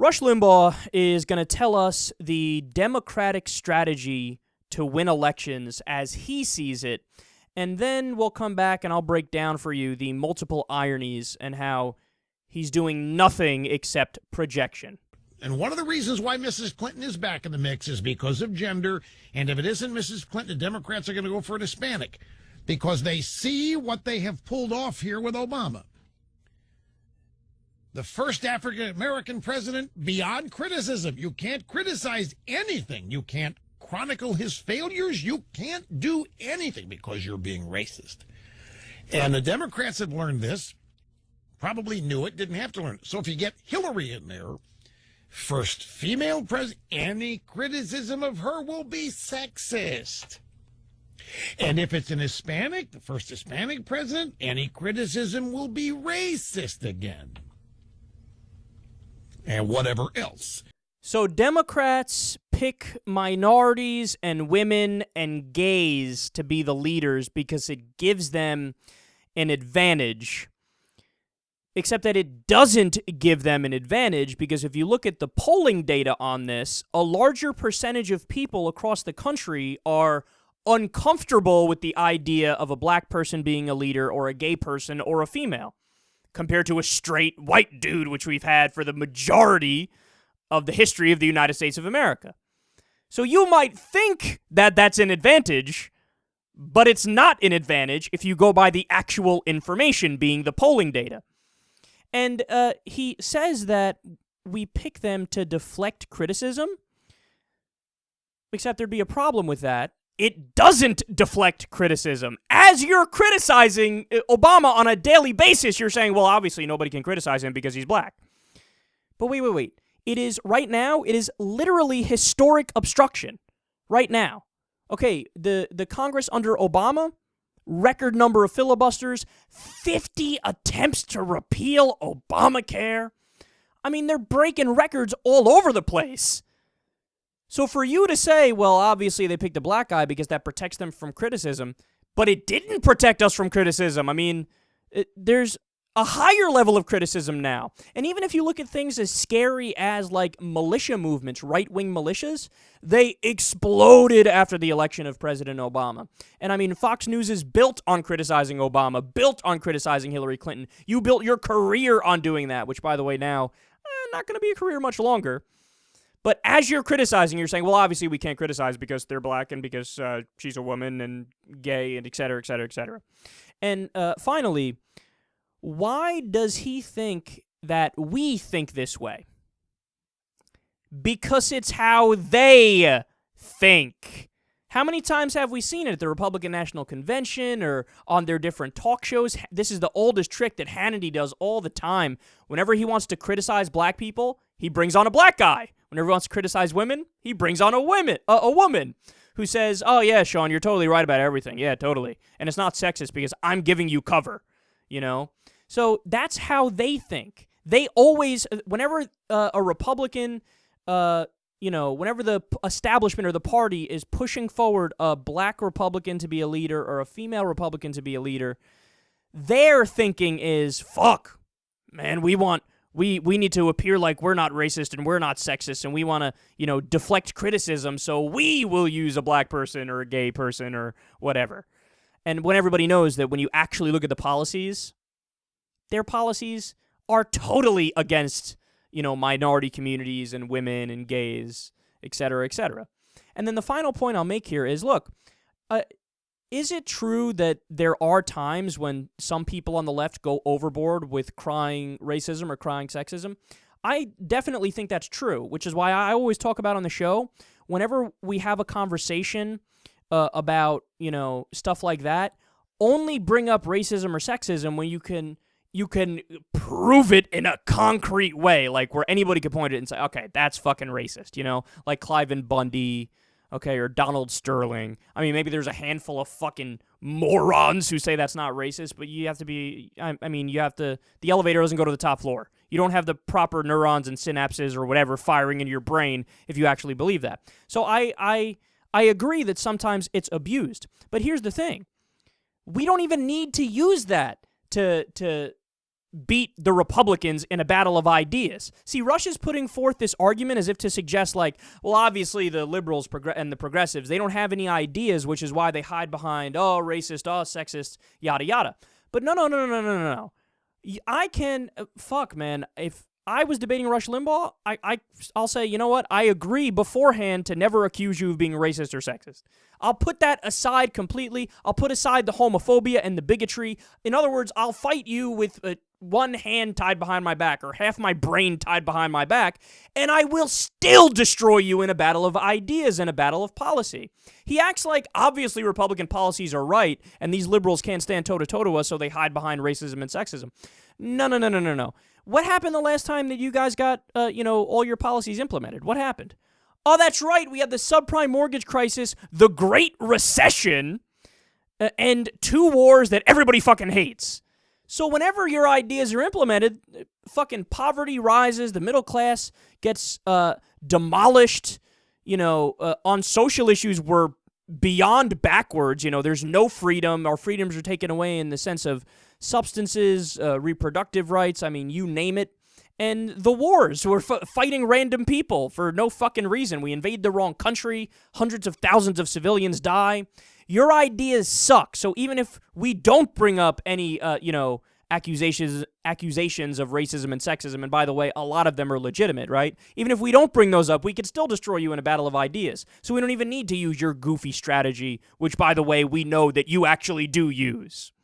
Rush Limbaugh is going to tell us the Democratic strategy to win elections as he sees it, and then we'll come back and I'll break down for you the multiple ironies and how he's doing nothing except projection. And one of the reasons why Mrs. Clinton is back in the mix is because of gender, and if it isn't Mrs. Clinton, the Democrats are going to go for an Hispanic because they see what they have pulled off here with Obama. The first African-American president beyond criticism. You can't criticize anything. You can't chronicle his failures. You can't do anything because you're being racist. And the Democrats have learned this, probably knew it, didn't have to learn it. So if you get Hillary in there, first female president, any criticism of her will be sexist. And if it's an Hispanic, the first Hispanic president, any criticism will be racist again. And whatever else. So Democrats pick minorities and women and gays to be the leaders because it gives them an advantage. Except that it doesn't give them an advantage because if you look at the polling data on this, a larger percentage of people across the country are uncomfortable with the idea of a black person being a leader or a gay person or a female, compared to a straight white dude, which we've had for the majority of the history of the United States of America. So you might think that that's an advantage, but it's not an advantage if you go by the actual information, being the polling data. And he says that we pick them to deflect criticism, except there'd be a problem with that. It doesn't deflect criticism. As you're criticizing Obama on a daily basis, you're saying, well, obviously nobody can criticize him because he's black. But wait. It is, right now, it is literally historic obstruction. Right now. Okay, the Congress under Obama, record number of filibusters, 50 attempts to repeal Obamacare. I mean, they're breaking records all over the place. So for you to say, well, obviously they picked a black guy because that protects them from criticism, but it didn't protect us from criticism. I mean, there's a higher level of criticism now. And even if you look at things as scary as like militia movements, right-wing militias, they exploded after the election of President Obama. And I mean, Fox News is built on criticizing Obama, built on criticizing Hillary Clinton. You built your career on doing that, which, by the way, now, not going to be a career much longer. But as you're criticizing, you're saying, well, obviously we can't criticize because they're black and because she's a woman and gay and et cetera, et cetera, et cetera. And finally, why does he think that we think this way? Because it's how they think. How many times have we seen it at the Republican National Convention or on their different talk shows? This is the oldest trick that Hannity does all the time. Whenever he wants to criticize black people, he brings on a black guy. Whenever he wants to criticize women, he brings on a woman who says, oh, yeah, Sean, you're totally right about everything. Yeah, totally. And it's not sexist because I'm giving you cover, you know? So that's how they think. They always, whenever a Republican, whenever the establishment or the party is pushing forward a black Republican to be a leader or a female Republican to be a leader, their thinking is, fuck, man, we need to appear like we're not racist and we're not sexist and we want to, deflect criticism, so we will use a black person or a gay person or whatever. And when everybody knows that when you actually look at the policies, their policies are totally against, minority communities and women and gays, et cetera, et cetera. And then the final point I'll make here is, look, is it true that there are times when some people on the left go overboard with crying racism or crying sexism? I definitely think that's true, which is why I always talk about on the show, whenever we have a conversation about, stuff like that, only bring up racism or sexism when you can prove it in a concrete way, like where anybody could point it and say, okay, that's fucking racist, like Cliven Bundy, okay, or Donald Sterling. I mean, maybe there's a handful of fucking morons who say that's not racist, but you have to be, the elevator doesn't go to the top floor. You don't have the proper neurons and synapses or whatever firing into your brain if you actually believe that. So I agree that sometimes it's abused. But here's the thing. We don't even need to use that to beat the Republicans in a battle of ideas. See, Russia's putting forth this argument as if to suggest, like, well, obviously the liberals and the progressives, they don't have any ideas, which is why they hide behind, oh, racist, oh, sexist, yada, yada. But no. I can, fuck, man, if I was debating Rush Limbaugh, I'll say, you know what, I agree beforehand to never accuse you of being racist or sexist. I'll put that aside completely. I'll put aside the homophobia and the bigotry. In other words, I'll fight you with one hand tied behind my back or half my brain tied behind my back, and I will still destroy you in a battle of ideas and a battle of policy. He acts like obviously Republican policies are right and these liberals can't stand toe-to-toe to us, so they hide behind racism and sexism. No. What happened the last time that you guys got, all your policies implemented? What happened? Oh, that's right. We had the subprime mortgage crisis, the Great Recession, and 2 wars that everybody fucking hates. So whenever your ideas are implemented, fucking poverty rises, the middle class gets demolished, on social issues we're beyond backwards. There's no freedom. Our freedoms are taken away in the sense of substances, reproductive rights, I mean, you name it. And the wars, we're fighting random people for no fucking reason. We invade the wrong country, hundreds of thousands of civilians die. Your ideas suck. So even if we don't bring up any, accusations of racism and sexism, and by the way, a lot of them are legitimate, right? Even if we don't bring those up, we could still destroy you in a battle of ideas. So we don't even need to use your goofy strategy, which, by the way, we know that you actually do use.